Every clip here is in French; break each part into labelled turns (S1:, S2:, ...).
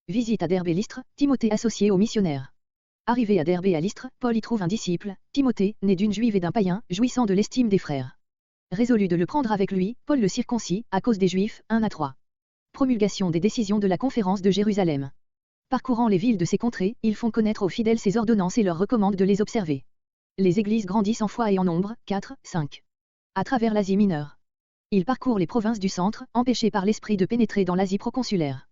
S1: Visite à Derbe et Lystre, Timothée associé aux missionnaires. Arrivé à Derbe et à Lystre, Paul y trouve un disciple, Timothée, né d'une juive et d'un païen, jouissant de l'estime des frères. Résolu de le prendre avec lui, Paul le circoncis, à cause des Juifs, 1-3. Promulgation des décisions de la conférence de Jérusalem. Parcourant les villes de ces contrées, ils font connaître aux fidèles ces ordonnances et leur recommandent de les observer. Les églises grandissent en foi et en nombre, 4-5. À travers l'Asie mineure. Ils parcourent les provinces du centre, empêchés par l'esprit de pénétrer dans l'Asie proconsulaire.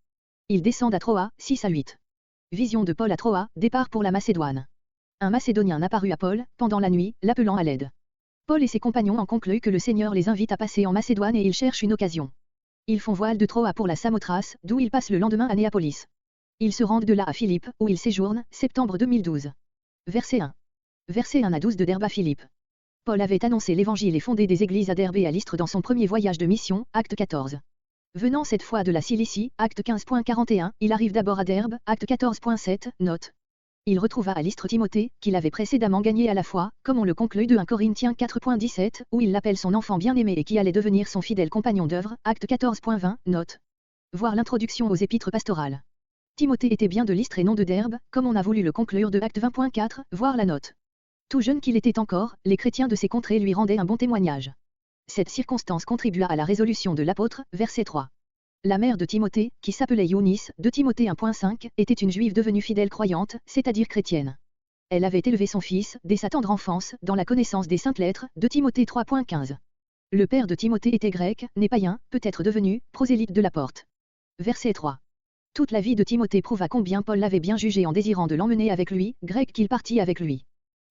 S1: Ils descendent à Troa, 6-8. Vision de Paul à Troa, départ pour la Macédoine. Un Macédonien apparut à Paul, pendant la nuit, l'appelant à l'aide. Paul et ses compagnons en concluent que le Seigneur les invite à passer en Macédoine et ils cherchent une occasion. Ils font voile de Troa pour la Samothrace, d'où ils passent le lendemain à Néapolis. Ils se rendent de là à Philippe, où ils séjournent, septembre 2012. Verset 1. Versets 1-12 de Derbe à Philippe. Paul avait annoncé l'évangile et fondé des églises à Derbe et à Lystre dans son premier voyage de mission, acte 14. Venant cette fois de la Cilicie, acte 15.41, il arrive d'abord à Derbe, acte 14.7, note. Il retrouva à Lystre Timothée, qu'il avait précédemment gagné à la foi, comme on le conclut de 1 Corinthiens 4.17, où il l'appelle son enfant bien-aimé et qui allait devenir son fidèle compagnon d'œuvre, acte 14.20, note. Voir l'introduction aux épîtres pastorales. Timothée était bien de Lystre et non de Derbe, comme on a voulu le conclure de acte 20.4, voir la note. Tout jeune qu'il était encore, les chrétiens de ces contrées lui rendaient un bon témoignage. Cette circonstance contribua à la résolution de l'apôtre, verset 3. La mère de Timothée, qui s'appelait Eunice, de Timothée 1.5, était une juive devenue fidèle croyante, c'est-à-dire chrétienne. Elle avait élevé son fils, dès sa tendre enfance, dans la connaissance des saintes lettres, de Timothée 3.15. Le père de Timothée était grec, né païen, peut-être devenu, prosélyte de la porte. Verset 3. Toute la vie de Timothée prouva combien Paul l'avait bien jugé en désirant de l'emmener avec lui, grec qu'il partit avec lui.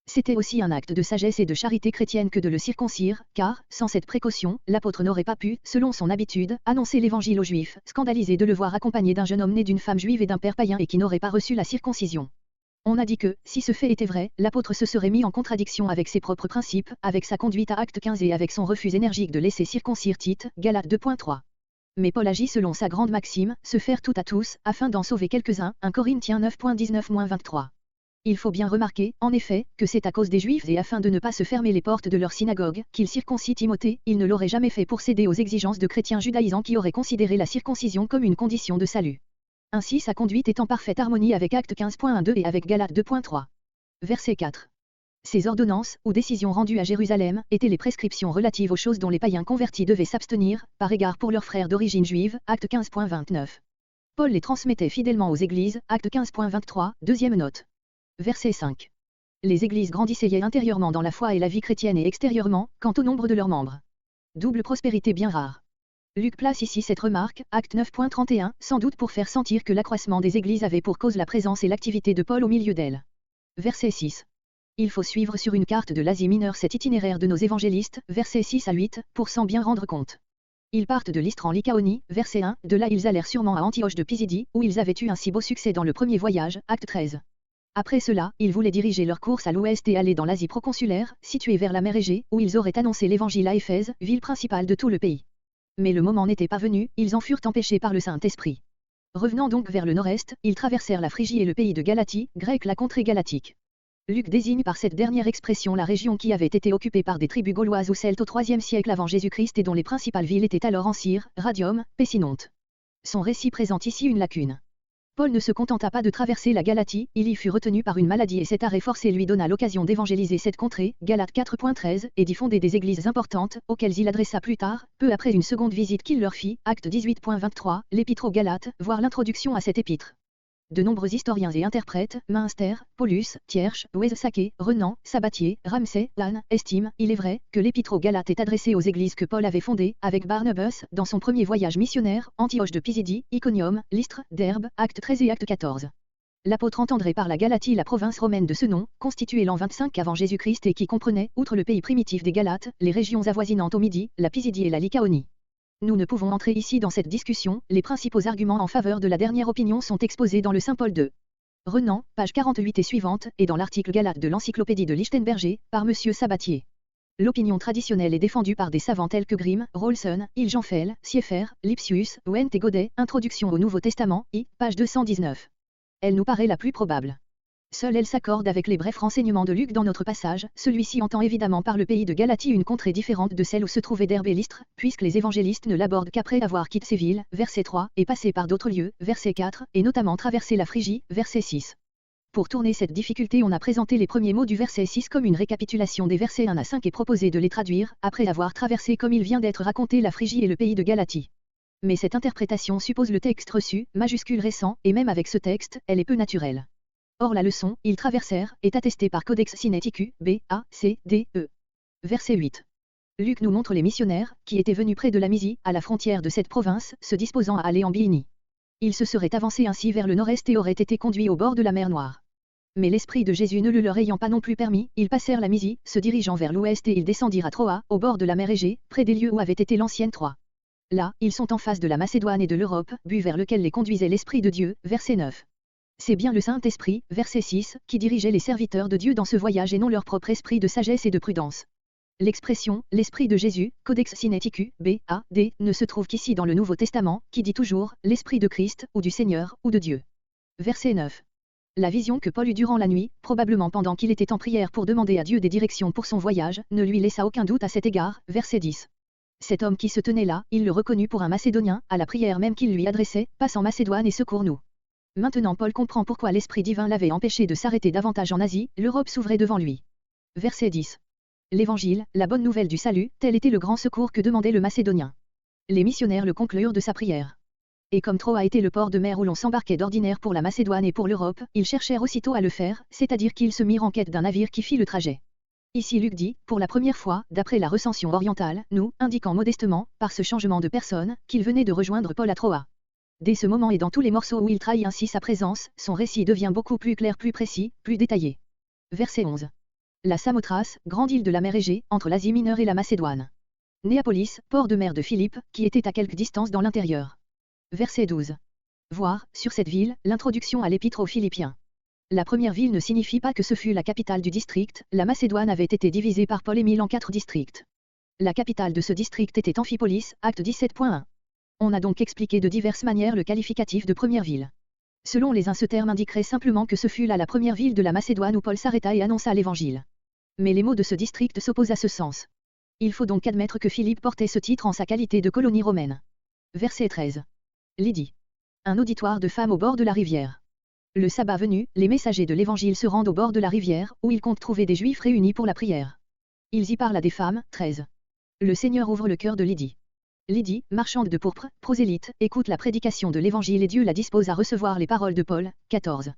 S1: C'était aussi un acte de sagesse et de charité chrétienne que de le circoncire, car, sans cette précaution, l'apôtre n'aurait pas pu, selon son habitude, annoncer l'évangile aux Juifs, scandalisés de le voir accompagné d'un jeune homme né d'une femme juive et d'un père païen et qui n'aurait pas reçu la circoncision. On a dit que, si ce fait était vrai, l'apôtre se serait mis en contradiction avec ses propres principes, avec sa conduite à acte 15 et avec son refus énergique de laisser circoncire Tite, Galates 2.3. Mais Paul agit selon sa grande maxime, se faire tout à tous, afin d'en sauver quelques-uns, 1 Corinthiens 9.19-23. Il faut bien remarquer, en effet, que c'est à cause des Juifs et afin de ne pas se fermer les portes de leur synagogue, qu'il circoncis Timothée, il ne l'aurait jamais fait pour céder aux exigences de chrétiens judaïsants qui auraient considéré la circoncision comme une condition de salut. Ainsi sa conduite est en parfaite harmonie avec Acte 15.12 et avec Galates 2.3. Verset 4. Ces ordonnances, ou décisions rendues à Jérusalem, étaient les prescriptions relatives aux choses dont les païens convertis devaient s'abstenir, par égard pour leurs frères d'origine juive, Acte 15.29. Paul les transmettait fidèlement aux églises, Acte 15.23, deuxième note. Verset 5. Les églises grandissaient intérieurement dans la foi et la vie chrétienne et extérieurement, quant au nombre de leurs membres. Double prospérité bien rare. Luc place ici cette remarque, acte 9.31, sans doute pour faire sentir que l'accroissement des églises avait pour cause la présence et l'activité de Paul au milieu d'elles. Verset 6. Il faut suivre sur une carte de l'Asie mineure cet itinéraire de nos évangélistes, versets 6-8, pour s'en bien rendre compte. Ils partent de Lystre en Lycaonie, verset 1, de là ils allèrent sûrement à Antioche de Pisidie, où ils avaient eu un si beau succès dans le premier voyage, acte 13. Après cela, ils voulaient diriger leur course à l'ouest et aller dans l'Asie proconsulaire, située vers la mer Égée, où ils auraient annoncé l'évangile à Éphèse, ville principale de tout le pays. Mais le moment n'était pas venu, ils en furent empêchés par le Saint-Esprit. Revenant donc vers le nord-est, ils traversèrent la Phrygie et le pays de Galatie, grec la contrée galatique. Luc désigne par cette dernière expression la région qui avait été occupée par des tribus gauloises ou celtes au IIIe siècle avant Jésus-Christ et dont les principales villes étaient alors Ancyre, Radium, Pessinonte. Son récit présente ici une lacune. Paul ne se contenta pas de traverser la Galatie, il y fut retenu par une maladie et cet arrêt forcé lui donna l'occasion d'évangéliser cette contrée, Galates 4.13, et d'y fonder des églises importantes, auxquelles il adressa plus tard, peu après une seconde visite qu'il leur fit, acte 18.23, l'épître aux Galates, voire l'introduction à cette épître. De nombreux historiens et interprètes, Münster, Paulus, Thiersch, Wiesesaké, Renan, Sabatier, Ramsay, Lannes, estiment, il est vrai, que l'épître aux Galates est adressée aux églises que Paul avait fondées, avec Barnabas, dans son premier voyage missionnaire, Antioche de Pisidie, Iconium, Lystre, Derbe, acte 13 et acte 14. L'apôtre entendrait par la Galatie la province romaine de ce nom, constituée l'an 25 avant Jésus-Christ et qui comprenait, outre le pays primitif des Galates, les régions avoisinantes au Midi, la Pisidie et la Lycaonie. Nous ne pouvons entrer ici dans cette discussion, les principaux arguments en faveur de la dernière opinion sont exposés dans le Saint Paul II. Renan, page 48 et suivante, et dans l'article Galates de l'Encyclopédie de Lichtenberger, par M. Sabatier. L'opinion traditionnelle est défendue par des savants tels que Grimm, Rolson, Hilgenfeld, Sieffer, Lipsius, Wendt et Godet, Introduction au Nouveau Testament, I, page 219. Elle nous paraît la plus probable. Seule elle s'accorde avec les brefs renseignements de Luc dans notre passage, celui-ci entend évidemment par le pays de Galatie une contrée différente de celle où se trouvaient Derbe et Lystre, puisque les évangélistes ne l'abordent qu'après avoir quitté ces villes, verset 3, et passé par d'autres lieux, verset 4, et notamment traversé la Phrygie, verset 6. Pour tourner cette difficulté, on a présenté les premiers mots du verset 6 comme une récapitulation des versets 1 à 5 et proposé de les traduire, après avoir traversé comme il vient d'être raconté la Phrygie et le pays de Galatie. Mais cette interprétation suppose le texte reçu, majuscule récent, et même avec ce texte, elle est peu naturelle. Or la leçon, ils traversèrent, est attestée par Codex Sinaiticus, B, A, C, D, E. Verset 8. Luc nous montre les missionnaires, qui étaient venus près de la Mysie, à la frontière de cette province, se disposant à aller en Bithynie. Ils se seraient avancés ainsi vers le nord-est et auraient été conduits au bord de la mer Noire. Mais l'Esprit de Jésus ne le leur ayant pas non plus permis, ils passèrent la Mysie, se dirigeant vers l'ouest et ils descendirent à Troa, au bord de la mer Égée, près des lieux où avait été l'ancienne Troie. Là, ils sont en face de la Macédoine et de l'Europe, but vers lequel les conduisait l'Esprit de Dieu, verset 9. C'est bien le Saint-Esprit, verset 6, qui dirigeait les serviteurs de Dieu dans ce voyage et non leur propre esprit de sagesse et de prudence. L'expression « l'Esprit de Jésus », Codex Sinaiticus, B, A, D, ne se trouve qu'ici dans le Nouveau Testament, qui dit toujours « l'Esprit de Christ » ou du Seigneur, ou de Dieu. Verset 9. La vision que Paul eut durant la nuit, probablement pendant qu'il était en prière pour demander à Dieu des directions pour son voyage, ne lui laissa aucun doute à cet égard, verset 10. Cet homme qui se tenait là, il le reconnut pour un Macédonien, à la prière même qu'il lui adressait, « Passe en Macédoine et secours-nous ». Maintenant Paul comprend pourquoi l'Esprit divin l'avait empêché de s'arrêter davantage en Asie, l'Europe s'ouvrait devant lui. Verset 10. L'Évangile, la bonne nouvelle du salut, tel était le grand secours que demandait le Macédonien. Les missionnaires le conclurent de sa prière. Et comme Troa était le port de mer où l'on s'embarquait d'ordinaire pour la Macédoine et pour l'Europe, ils cherchèrent aussitôt à le faire, c'est-à-dire qu'ils se mirent en quête d'un navire qui fit le trajet. Ici Luc dit, pour la première fois, d'après la recension orientale, nous, indiquant modestement, par ce changement de personne, qu'il venait de rejoindre Paul à Troa. Dès ce moment et dans tous les morceaux où il trahit ainsi sa présence, son récit devient beaucoup plus clair, plus précis, plus détaillé. Verset 11. La Samothrace, grande île de la mer Égée, entre l'Asie mineure et la Macédoine. Néapolis, port de mer de Philippe, qui était à quelque distance dans l'intérieur. Verset 12. Voir, sur cette ville, l'introduction à l'épître aux Philippiens. La première ville ne signifie pas que ce fut la capitale du district, la Macédoine avait été divisée par Paul Émile en 4 districts. La capitale de ce district était Amphipolis, acte 17.1. On a donc expliqué de diverses manières le qualificatif de première ville. Selon les uns, ce terme indiquerait simplement que ce fut là la première ville de la Macédoine où Paul s'arrêta et annonça l'Évangile. Mais les mots de ce district s'opposent à ce sens. Il faut donc admettre que Philippe portait ce titre en sa qualité de colonie romaine. Verset 13. Lydie. Un auditoire de femmes au bord de la rivière. Le sabbat venu, les messagers de l'Évangile se rendent au bord de la rivière, où ils comptent trouver des Juifs réunis pour la prière. Ils y parlent à des femmes, 13. Le Seigneur ouvre le cœur de Lydie. Lydie, marchande de pourpre, prosélyte, écoute la prédication de l'Évangile et Dieu la dispose à recevoir les paroles de Paul, 14.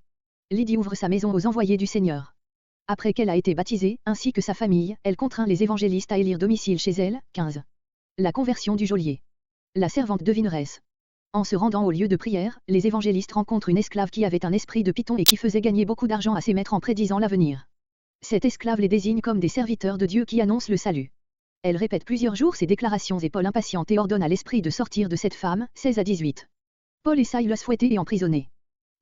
S1: Lydie ouvre sa maison aux envoyés du Seigneur. Après qu'elle a été baptisée, ainsi que sa famille, elle contraint les évangélistes à élire domicile chez elle, 15. La conversion du geôlier. La servante devineresse. En se rendant au lieu de prière, les évangélistes rencontrent une esclave qui avait un esprit de python et qui faisait gagner beaucoup d'argent à ses maîtres en prédisant l'avenir. Cette esclave les désigne comme des serviteurs de Dieu qui annoncent le salut. Elle répète plusieurs jours ses déclarations et Paul impatiente et ordonne à l'esprit de sortir de cette femme, 16 à 18. Paul et Silas fouettés et emprisonnés.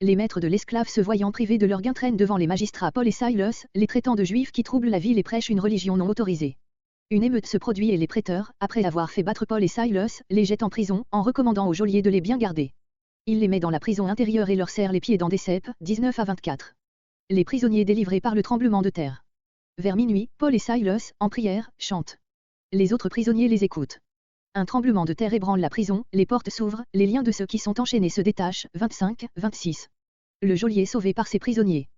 S1: Les maîtres de l'esclave se voyant privés de leur gain traînent devant les magistrats Paul et Silas, les traitant de juifs qui troublent la ville et prêchent une religion non autorisée. Une émeute se produit et les prêteurs, après avoir fait battre Paul et Silas, les jettent en prison, en recommandant aux geôliers de les bien garder. Il les met dans la prison intérieure et leur serre les pieds dans des ceps, 19 à 24. Les prisonniers délivrés par le tremblement de terre. Vers minuit, Paul et Silas, en prière, chantent. Les autres prisonniers les écoutent. Un tremblement de terre ébranle la prison, les portes s'ouvrent, les liens de ceux qui sont enchaînés se détachent, 25, 26. Le geôlier sauvé par ses prisonniers.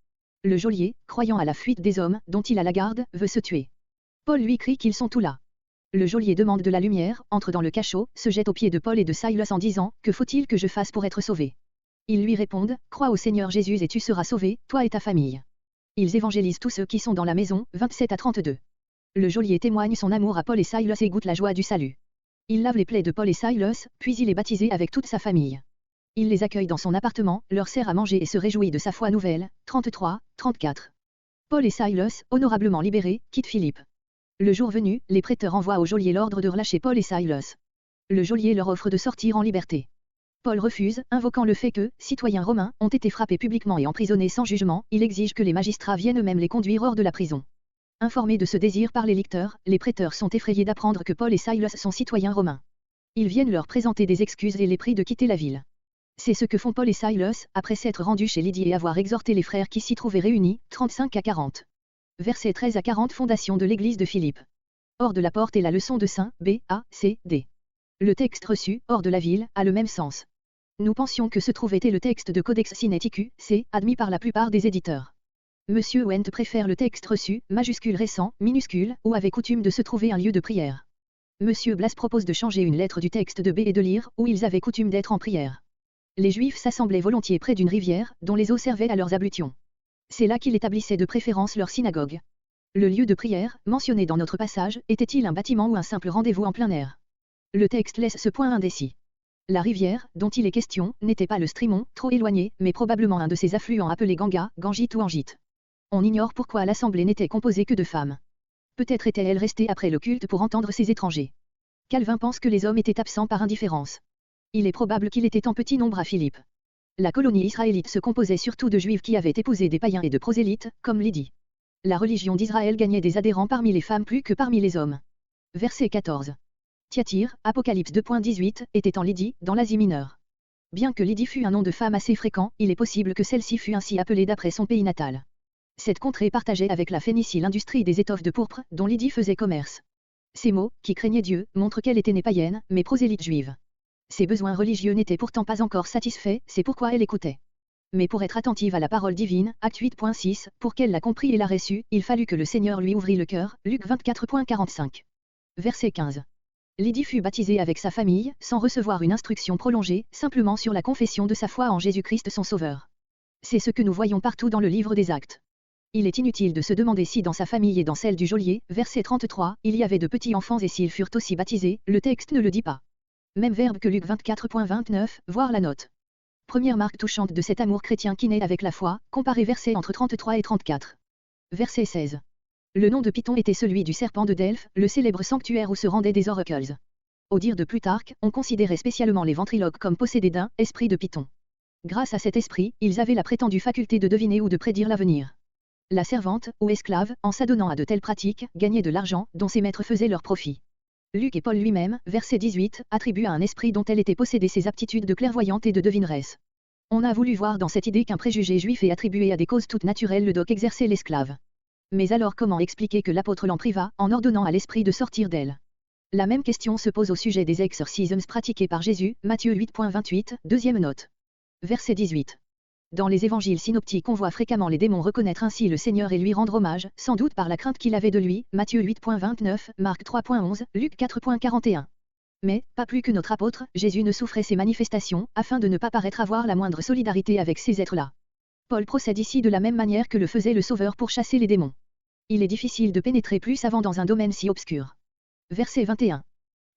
S1: Le geôlier, croyant à la fuite des hommes, dont il a la garde, veut se tuer. Paul lui crie qu'ils sont tous là. Le geôlier demande de la lumière, entre dans le cachot, se jette aux pieds de Paul et de Silas en disant « Que faut-il que je fasse pour être sauvé ?» Ils lui répondent « Crois au Seigneur Jésus et tu seras sauvé, toi et ta famille. » Ils évangélisent tous ceux qui sont dans la maison, 27 à 32. Le geôlier témoigne son amour à Paul et Silas et goûte la joie du salut. Il lave les plaies de Paul et Silas, puis il est baptisé avec toute sa famille. Il les accueille dans son appartement, leur sert à manger et se réjouit de sa foi nouvelle, 33, 34. Paul et Silas, honorablement libérés, quittent Philippe. Le jour venu, les prêteurs envoient au geôlier l'ordre de relâcher Paul et Silas. Le geôlier leur offre de sortir en liberté. Paul refuse, invoquant le fait que, citoyens romains, ont été frappés publiquement et emprisonnés sans jugement, il exige que les magistrats viennent eux-mêmes les conduire hors de la prison. Informés de ce désir par les licteurs, les prêteurs sont effrayés d'apprendre que Paul et Silas sont citoyens romains. Ils viennent leur présenter des excuses et les prient de quitter la ville. C'est ce que font Paul et Silas, après s'être rendus chez Lydie et avoir exhorté les frères qui s'y trouvaient réunis, 35 à 40. Versets 13 à 40. Fondation de l'église de Philippe. Hors de la porte est la leçon de Saint B, A, C, D. Le texte reçu, hors de la ville, a le même sens. Nous pensions que se trouvait le texte de Codex Sinaiticus, C, admis par la plupart des éditeurs. Monsieur Wendt préfère le texte reçu, majuscule récent, minuscule, où avait coutume de se trouver un lieu de prière. Monsieur Blas propose de changer une lettre du texte de B et de lire, où ils avaient coutume d'être en prière. Les Juifs s'assemblaient volontiers près d'une rivière, dont les eaux servaient à leurs ablutions. C'est là qu'ils établissaient de préférence leur synagogue. Le lieu de prière, mentionné dans notre passage, était-il un bâtiment ou un simple rendez-vous en plein air? Le texte laisse ce point indécis. La rivière, dont il est question, n'était pas le Strimon, trop éloigné, mais probablement un de ses affluents appelés Ganga, Gangite ou Angite. On ignore pourquoi l'assemblée n'était composée que de femmes. Peut-être était-elle restée après le culte pour entendre ces étrangers. Calvin pense que les hommes étaient absents par indifférence. Il est probable qu'il était en petit nombre à Philippe. La colonie israélite se composait surtout de juifs qui avaient épousé des païens et de prosélytes, comme Lydie. La religion d'Israël gagnait des adhérents parmi les femmes plus que parmi les hommes. Verset 14. Thyatire, Apocalypse 2.18, était en Lydie, dans l'Asie mineure. Bien que Lydie fût un nom de femme assez fréquent, il est possible que celle-ci fût ainsi appelée d'après son pays natal. Cette contrée partageait avec la Phénicie l'industrie des étoffes de pourpre, dont Lydie faisait commerce. Ces mots, qui craignaient Dieu, montrent qu'elle était née païenne, mais prosélyte juive. Ses besoins religieux n'étaient pourtant pas encore satisfaits, c'est pourquoi elle écoutait. Mais pour être attentive à la parole divine, Acte 8.6, pour qu'elle la comprit et la reçût, il fallut que le Seigneur lui ouvrît le cœur, Luc 24.45. Verset 15. Lydie fut baptisée avec sa famille, sans recevoir une instruction prolongée, simplement sur la confession de sa foi en Jésus-Christ son Sauveur. C'est ce que nous voyons partout dans le livre des Actes. Il est inutile de se demander si dans sa famille et dans celle du geôlier, verset 33, il y avait de petits enfants et s'ils furent aussi baptisés, le texte ne le dit pas. Même verbe que Luc 24.29, voir la note. Première marque touchante de cet amour chrétien qui naît avec la foi, comparez versets entre 33 et 34. Verset 16. Le nom de Python était celui du serpent de Delphes, le célèbre sanctuaire où se rendaient des oracles. Au dire de Plutarque, on considérait spécialement les ventriloques comme possédés d'un esprit de Python. Grâce à cet esprit, ils avaient la prétendue faculté de deviner ou de prédire l'avenir. La servante, ou esclave, en s'adonnant à de telles pratiques, gagnait de l'argent, dont ses maîtres faisaient leur profit. Luc et Paul lui-même, verset 18, attribuent à un esprit dont elle était possédée ses aptitudes de clairvoyante et de devineresse. On a voulu voir dans cette idée qu'un préjugé juif est attribué à des causes toutes naturelles le doc exercer l'esclave. Mais alors comment expliquer que l'apôtre l'en priva, en ordonnant à l'esprit de sortir d'elle? La même question se pose au sujet des exorcismes pratiqués par Jésus, Matthieu 8.28, deuxième note. Verset 18. Dans les évangiles synoptiques on voit fréquemment les démons reconnaître ainsi le Seigneur et lui rendre hommage, sans doute par la crainte qu'il avait de lui, Matthieu 8.29, Marc 3.11, Luc 4.41. Mais, pas plus que notre apôtre, Jésus ne souffrait ces manifestations, afin de ne pas paraître avoir la moindre solidarité avec ces êtres-là. Paul procède ici de la même manière que le faisait le Sauveur pour chasser les démons. Il est difficile de pénétrer plus avant dans un domaine si obscur. Verset 21.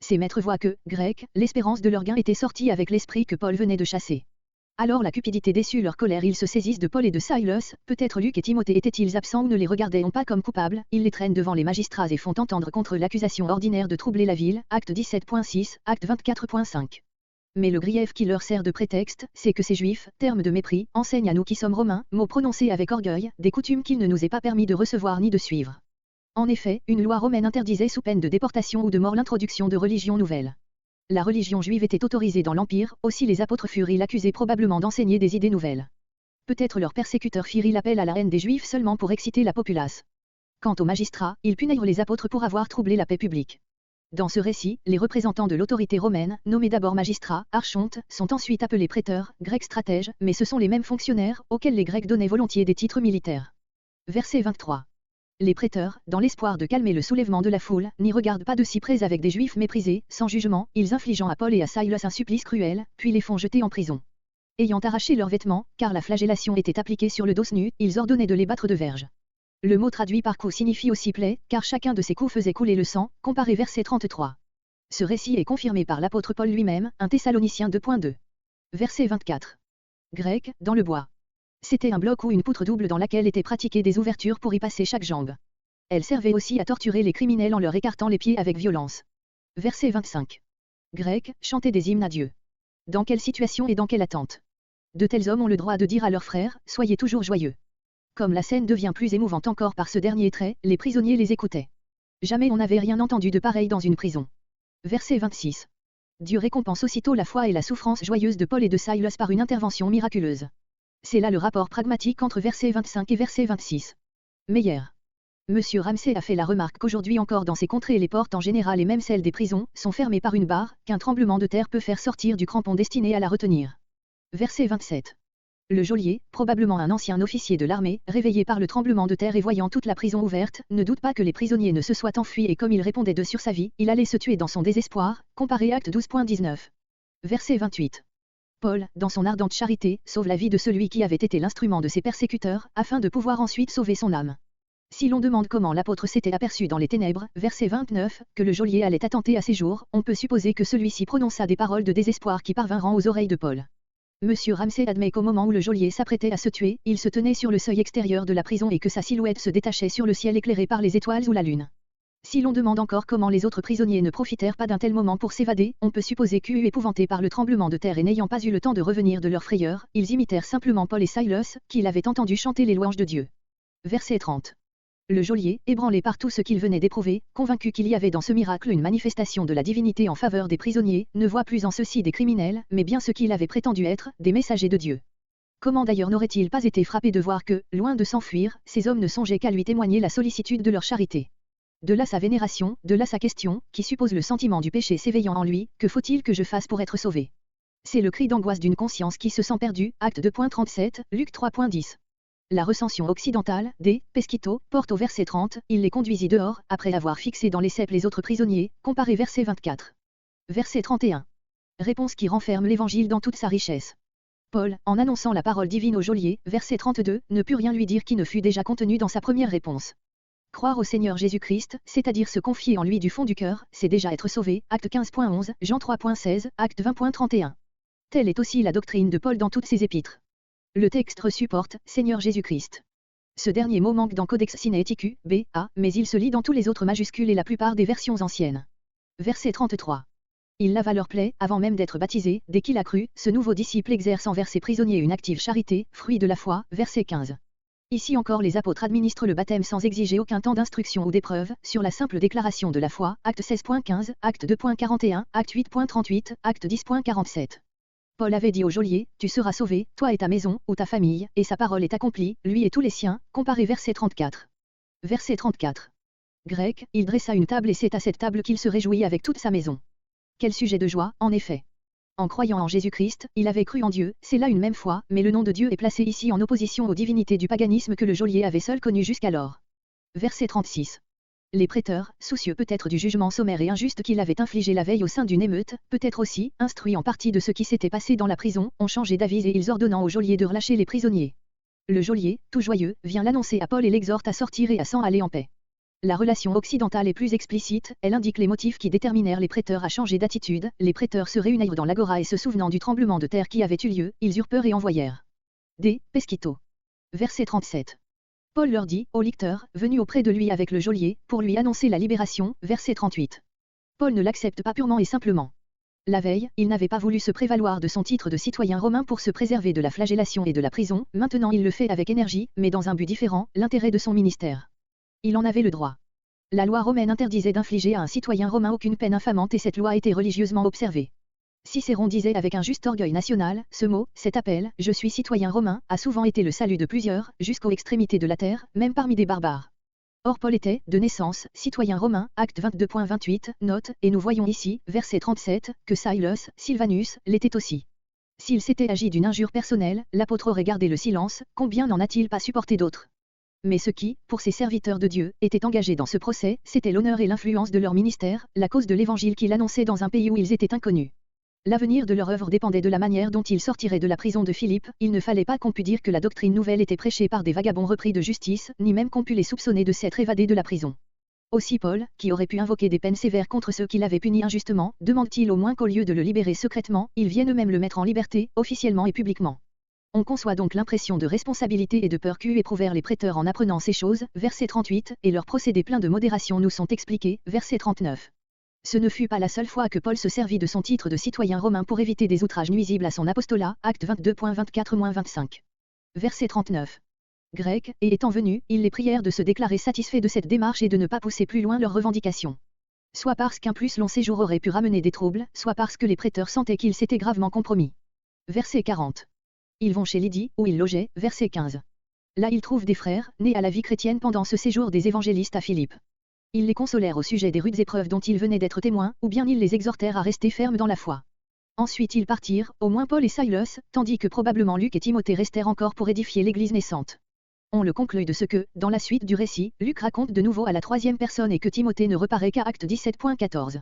S1: Ces maîtres voient que, grec, l'espérance de leur gain était sortie avec l'esprit que Paul venait de chasser. Alors la cupidité déçut leur colère, ils se saisissent de Paul et de Silas, peut-être Luc et Timothée étaient-ils absents ou ne les regardaient-on pas comme coupables, ils les traînent devant les magistrats et font entendre contre l'accusation ordinaire de troubler la ville, acte 17.6, acte 24.5. Mais le grief qui leur sert de prétexte, c'est que ces juifs, terme de mépris, enseignent à nous qui sommes romains, mots prononcés avec orgueil, des coutumes qu'il ne nous est pas permis de recevoir ni de suivre. En effet, une loi romaine interdisait sous peine de déportation ou de mort l'introduction de religions nouvelles. La religion juive était autorisée dans l'Empire, aussi les apôtres furent-ils accusés probablement d'enseigner des idées nouvelles. Peut-être leurs persécuteurs firent-ils appel à la haine des juifs seulement pour exciter la populace. Quant aux magistrats, ils punirent les apôtres pour avoir troublé la paix publique. Dans ce récit, les représentants de l'autorité romaine, nommés d'abord magistrats, archontes, sont ensuite appelés prêteurs, grecs stratèges, mais ce sont les mêmes fonctionnaires, auxquels les Grecs donnaient volontiers des titres militaires. Verset 23. Les prêteurs, dans l'espoir de calmer le soulèvement de la foule, n'y regardent pas de si près avec des juifs méprisés, sans jugement, ils infligeant à Paul et à Silas un supplice cruel, puis les font jeter en prison. Ayant arraché leurs vêtements, car la flagellation était appliquée sur le dos nu, ils ordonnaient de les battre de verges. Le mot traduit par coup signifie aussi plaie, car chacun de ces coups faisait couler le sang, comparé verset 33. Ce récit est confirmé par l'apôtre Paul lui-même, 1 Thessaloniciens 2.2. Verset 24. Grec, dans le bois. C'était un bloc ou une poutre double dans laquelle étaient pratiquées des ouvertures pour y passer chaque jambe. Elle servait aussi à torturer les criminels en leur écartant les pieds avec violence. Verset 25. Grec, chanter des hymnes à Dieu. Dans quelle situation et dans quelle attente? De tels hommes ont le droit de dire à leurs frères, soyez toujours joyeux. Comme la scène devient plus émouvante encore par ce dernier trait, les prisonniers les écoutaient. Jamais on n'avait rien entendu de pareil dans une prison. Verset 26. Dieu récompense aussitôt la foi et la souffrance joyeuse de Paul et de Silas par une intervention miraculeuse. C'est là le rapport pragmatique entre verset 25 et verset 26. Meyer. Monsieur Ramsay a fait la remarque qu'aujourd'hui encore dans ces contrées les portes en général et même celles des prisons sont fermées par une barre, qu'un tremblement de terre peut faire sortir du crampon destiné à la retenir. Verset 27. Le geôlier, probablement un ancien officier de l'armée, réveillé par le tremblement de terre et voyant toute la prison ouverte, ne doute pas que les prisonniers ne se soient enfuis et comme il répondait de sur sa vie, il allait se tuer dans son désespoir, comparé Acte 12.19. Verset 28. Paul, dans son ardente charité, sauve la vie de celui qui avait été l'instrument de ses persécuteurs, afin de pouvoir ensuite sauver son âme. Si l'on demande comment l'apôtre s'était aperçu dans les ténèbres, verset 29, que le geôlier allait attenter à ses jours, on peut supposer que celui-ci prononça des paroles de désespoir qui parvinrent aux oreilles de Paul. Monsieur Ramsay admet qu'au moment où le geôlier s'apprêtait à se tuer, il se tenait sur le seuil extérieur de la prison et que sa silhouette se détachait sur le ciel éclairé par les étoiles ou la lune. Si l'on demande encore comment les autres prisonniers ne profitèrent pas d'un tel moment pour s'évader, on peut supposer qu'eux épouvantés par le tremblement de terre et n'ayant pas eu le temps de revenir de leur frayeur, ils imitèrent simplement Paul et Silas, qui l'avaient entendu chanter les louanges de Dieu. Verset 30. Le geôlier, ébranlé par tout ce qu'il venait d'éprouver, convaincu qu'il y avait dans ce miracle une manifestation de la divinité en faveur des prisonniers, ne voit plus en ceux-ci des criminels, mais bien ce qu'il avait prétendu être, des messagers de Dieu. Comment d'ailleurs n'aurait-il pas été frappé de voir que, loin de s'enfuir, ces hommes ne songeaient qu'à lui témoigner la sollicitude de leur charité. De là sa vénération, de là sa question, qui suppose le sentiment du péché s'éveillant en lui, que faut-il que je fasse pour être sauvé? C'est le cri d'angoisse d'une conscience qui se sent perdue, Acte 2.37, Luc 3.10. La recension occidentale, des Pesquito, porte au verset 30, il les conduisit dehors, après avoir fixé dans les ceps les autres prisonniers, comparé verset 24. Verset 31. Réponse qui renferme l'évangile dans toute sa richesse. Paul, en annonçant la parole divine au geôlier, verset 32, ne put rien lui dire qui ne fût déjà contenu dans sa première réponse. Croire au Seigneur Jésus-Christ, c'est-à-dire se confier en lui du fond du cœur, c'est déjà être sauvé, Acte 15.11, Jean 3.16, Acte 20.31. Telle est aussi la doctrine de Paul dans toutes ses épîtres. Le texte supporte Seigneur Jésus-Christ. Ce dernier mot manque dans Codex Sinaiticus, B.A., mais il se lit dans tous les autres majuscules et la plupart des versions anciennes. Verset 33. Il lava leurs plaies, avant même d'être baptisé, dès qu'il a cru, ce nouveau disciple exerce envers ses prisonniers une active charité, fruit de la foi, verset 15. Ici encore les apôtres administrent le baptême sans exiger aucun temps d'instruction ou d'épreuve, sur la simple déclaration de la foi, Acte 16.15, Acte 2.41, Acte 8.38, Acte 10.47. Paul avait dit au geôlier, tu seras sauvé, toi et ta maison, ou ta famille, et sa parole est accomplie, lui et tous les siens, comparé verset 34. Verset 34. Grec, il dressa une table et c'est à cette table qu'il se réjouit avec toute sa maison. Quel sujet de joie, en effet. En croyant en Jésus-Christ, il avait cru en Dieu, c'est là une même foi, mais le nom de Dieu est placé ici en opposition aux divinités du paganisme que le geôlier avait seul connu jusqu'alors. Verset 36. Les prêteurs, soucieux peut-être du jugement sommaire et injuste qu'il avait infligé la veille au sein d'une émeute, peut-être aussi, instruits en partie de ce qui s'était passé dans la prison, ont changé d'avis et ils ordonnant au geôlier de relâcher les prisonniers. Le geôlier, tout joyeux, vient l'annoncer à Paul et l'exhorte à sortir et à s'en aller en paix. La relation occidentale est plus explicite, elle indique les motifs qui déterminèrent les prêteurs à changer d'attitude, les prêteurs se réunirent dans l'agora et se souvenant du tremblement de terre qui avait eu lieu, ils eurent peur et envoyèrent des Pesquito. Verset 37. Paul leur dit, aux lecteurs, venus auprès de lui avec le geôlier, pour lui annoncer la libération, verset 38. Paul ne l'accepte pas purement et simplement. La veille, il n'avait pas voulu se prévaloir de son titre de citoyen romain pour se préserver de la flagellation et de la prison, maintenant il le fait avec énergie, mais dans un but différent, l'intérêt de son ministère. Il en avait le droit. La loi romaine interdisait d'infliger à un citoyen romain aucune peine infamante et cette loi était religieusement observée. Cicéron disait avec un juste orgueil national, ce mot, cet appel, je suis citoyen romain, a souvent été le salut de plusieurs, jusqu'aux extrémités de la terre, même parmi des barbares. Or Paul était, de naissance, citoyen romain, acte 22.28, note, et nous voyons ici, verset 37, que Silas, Silvanus, l'était aussi. S'il s'était agi d'une injure personnelle, l'apôtre aurait gardé le silence, combien n'en a-t-il pas supporté d'autres? Mais ce qui, pour ces serviteurs de Dieu, étaient engagés dans ce procès, c'était l'honneur et l'influence de leur ministère, la cause de l'évangile qu'il annonçait dans un pays où ils étaient inconnus. L'avenir de leur œuvre dépendait de la manière dont ils sortiraient de la prison de Philippe, il ne fallait pas qu'on pût dire que la doctrine nouvelle était prêchée par des vagabonds repris de justice, ni même qu'on pût les soupçonner de s'être évadés de la prison. Aussi Paul, qui aurait pu invoquer des peines sévères contre ceux qui l'avaient puni injustement, demande-t-il au moins qu'au lieu de le libérer secrètement, ils viennent eux-mêmes le mettre en liberté, officiellement et publiquement. On conçoit donc l'impression de responsabilité et de peur qu'éprouvèrent les prêteurs en apprenant ces choses, verset 38, et leurs procédés pleins de modération nous sont expliqués, verset 39. Ce ne fut pas la seule fois que Paul se servit de son titre de citoyen romain pour éviter des outrages nuisibles à son apostolat, acte 22.24-25. Verset 39. Grec, et étant venus, ils les prièrent de se déclarer satisfaits de cette démarche et de ne pas pousser plus loin leurs revendications. soit parce qu'un plus long séjour aurait pu ramener des troubles, soit parce que les prêteurs sentaient qu'ils s'étaient gravement compromis. Verset 40. Ils vont chez Lydie, où ils logeaient, verset 15. Là ils trouvent des frères, nés à la vie chrétienne pendant ce séjour des évangélistes à Philippe. Ils les consolèrent au sujet des rudes épreuves dont ils venaient d'être témoins, ou bien ils les exhortèrent à rester fermes dans la foi. Ensuite ils partirent, au moins Paul et Silas, tandis que probablement Luc et Timothée restèrent encore pour édifier l'église naissante. On le conclut de ce que, dans la suite du récit, Luc raconte de nouveau à la troisième personne et que Timothée ne reparaît qu'à Acte 17.14.